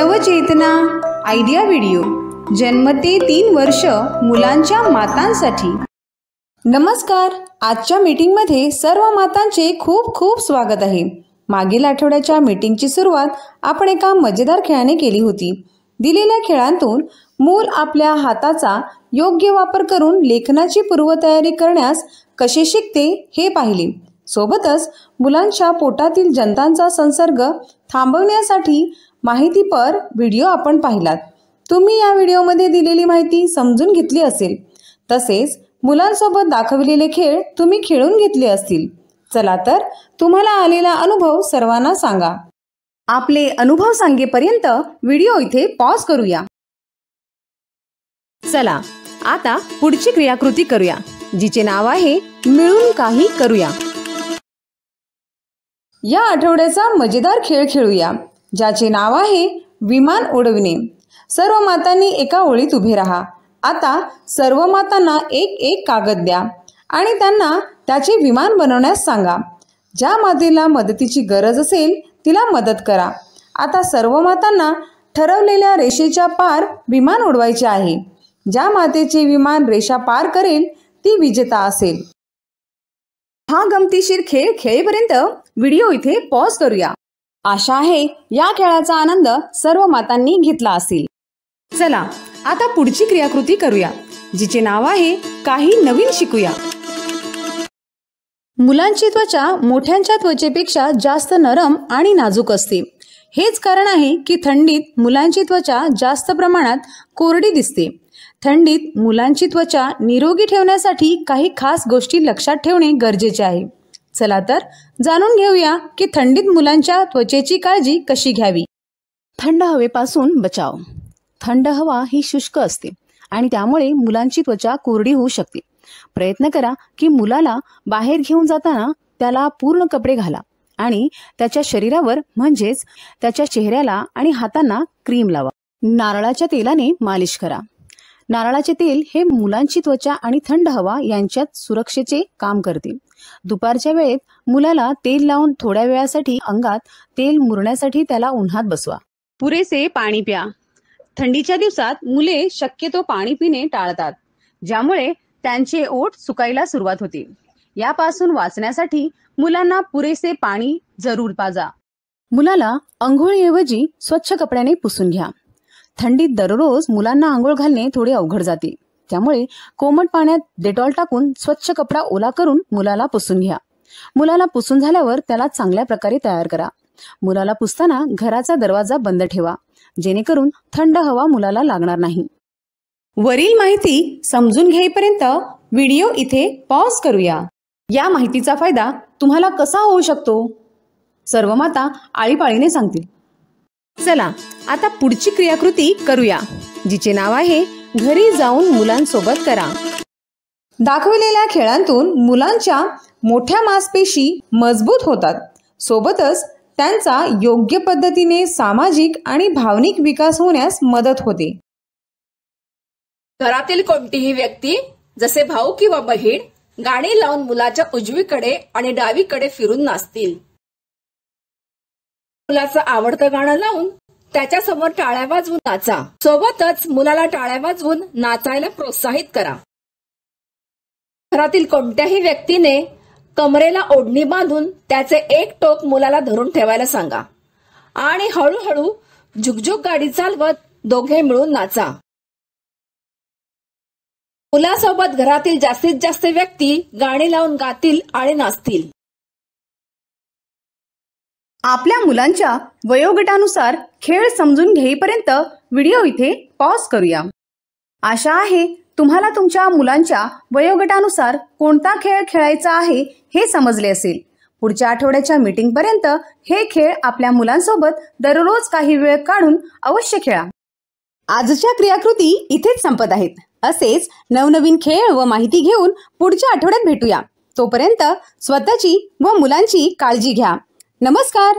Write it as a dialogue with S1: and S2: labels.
S1: नवचेतना idea video जन्म ते 3 वर्ष मुलांच्या मातांसाठी। नमस्कार, आजच्या मीटिंगमध्ये सर्व मातांचे खूप खूप स्वागत आहे। मागील आठवड्याच्या मीटिंगची सुरुवात आपण एका मजेदार खेळाने केली होती। दिलेल्या खेळांतून मूल आपल्या हाताचा योग्य वापर करून लेखनाची पूर्वतयारी करण्यास कसे शिकते हे पाहिले। सोबतच मुलांच्या पोटातील जंतांचा संसर्ग थांबवण्यासाठी माहितीपर व्हिडिओ आपण पाहिलात। तुम्ही या व्हिडिओमध्ये दिलेली माहिती समजून घेतली असेल, तसेच मुलांसोबत दाखवलेले खेळ तुम्ही खेळून घेतले असतील। चला तर तुम्हाला आलेला अनुभव सर्वांना सांगा। आपले अनुभव सांगेपर्यंत व्हिडिओ इथे पॉज करूया। चला आता पुढची क्रियाकृती करूया, जिचे नाव आहे मिळून काही करूया। या आठवड्याचा मजेदार खेळ खेळूया, ज्याचे नाव आहे विमान उडविणे। सर्व मातांनी एका ओळीत उभे राहा। आता सर्व मातांना एक एक कागद द्या आणि त्यांना त्याचे विमान बनवण्यास सांगा। ज्या मातेला मदतीची गरज असेल तिला मदत करा। आता सर्व मातांना ठरवलेल्या रेषेच्या पार विमान उडवायचे आहे। ज्या मातेचे विमान रेषा पार करेल ती विजेता असेल। हा गमतीशीर खेळ खेळेपर्यंत व्हिडिओ इथे पॉज करूया। आशा आहे या खेळाचा आनंद सर्व मातांनी घेतला असेल। चला आता पुढची क्रियाकृती करूया, जिचे नाव आहे काही नवीन शिकूया। मुलांची त्वचा मोठ्यांच्या त्वचेपेक्षा जास्त नरम आणि नाजूक असते। हेच कारण आहे की थंडीत मुलांची त्वचा जास्त प्रमाणात कोरडी दिसते। थंडीत मुलांची त्वचा निरोगी ठेवण्यासाठी काही खास गोष्टी लक्षात ठेवणे गरजेचे आहे। चला तर जाणून घेऊया की थंडीत मुलांच्या त्वचेची काळजी कशी घ्यावी। थंड हवेपासून बचाव। थंड हवा ही शुष्क असते आणि त्यामुळे मुलांची त्वचा कोरडी होऊ शकते। प्रयत्न करा की मुलाला बाहेर घेऊन जाताना त्याला पूर्ण कपडे घाला आणि त्याच्या शरीरावर म्हणजेच त्याच्या चेहऱ्याला आणि हातांना क्रीम लावा। नारळाच्या तेलाने मालिश करा। नारळाचे तेल हे मुलांची त्वचा आणि थंड हवा यांच्यात सुरक्षेचे काम करते। दुपारच्या वेळेत मुलाला तेल लावून थोड्या वेळासाठी अंगात तेल मुरण्यासाठी त्याला उन्हात बसवा। पुरेसे पाणी प्या। थंडीच्या दिवसात मुले शक्यतो पाणी पिणे टाळतात, ज्यामुळे त्यांचे ओठ सुकायला सुरुवात होते। यापासून वाचण्यासाठी मुलांना पुरेसे पाणी जरूर पाजा। मुलाला अंघोळीऐवजी स्वच्छ कपड्याने पुसून घ्या। थंडीत दररोज मुलांना आंघोळ घालणे थोडे अवघड जाते, त्यामुळे कोमट पाण्यात डेटॉल टाकून स्वच्छ कपडा ओला करून मुलाला पुसून घ्या। मुलाला पुसून झाल्यावर त्याला चांगल्या प्रकारे तयार करा। मुलाला पुसताना घराचा दरवाजा बंद ठेवा, जेणेकरून थंड हवा मुलाला लागणार नाही। वरील माहिती समजून घेईपर्यंत व्हिडिओ इथे पॉज करूया। या माहितीचा फायदा तुम्हाला कसा होऊ शकतो सर्व माता आळीपाळीने सांगतील। चला आता पुढची क्रियाकृती करूया, जिचे नाव आहे घरी जाऊन मुलांसोबत करा। दाखवलेल्या खेळांतून मुलांच्या मोठ्या मांसपेशी मजबूत होतात, सोबतच त्यांचा योग्य पद्धतीने सामाजिक आणि भावनिक विकास होण्यास मदत होते।
S2: घरातील कोणतीही व्यक्ती जसे भाऊ किंवा बहीण गाणी लावून मुलाच्या उजवीकडे आणि डावीकडे फिरून नाचतील। मुलाचं आवडतं गाणं लावून त्याच्या समोर टाळ्या वाजवून नाचा। सोबतच मुलाला टाळ्या वाजवून नाचायला प्रोत्साहित करा। घरातील कोणत्याही व्यक्तीने कमरेला ओढणी बांधून त्याचे एक टोक मुलाला धरून ठेवायला सांगा आणि हळूहळू झुकझुक गाडी चालवत दोघे मिळून नाचा। मुलासोबत घरातील जास्तीत जास्त व्यक्ती गाणी लावून गातील आणि नाचतील।
S1: आपल्या मुलांच्या वयोगटानुसार खेळ समजून घेईपर्यंत व्हिडिओ इथे पॉज करूया। आशा आहे तुम्हाला तुमच्या मुलांच्या वयोगटानुसार कोणता खेळ खेळायचा आहे हे समजले असेल। पुढच्या आठवड्याच्या मीटिंग पर्यंत हे खेळ आपल्या मुलांसोबत दररोज काही वेळ काढून अवश्य खेळा। आजच्या क्रियाकृती इथेच संपत आहेत। असेच नवनवीन खेळ व माहिती घेऊन पुढच्या आठवड्यात भेटूया। तोपर्यंत स्वतःची व मुलांची काळजी घ्या। नमस्कार।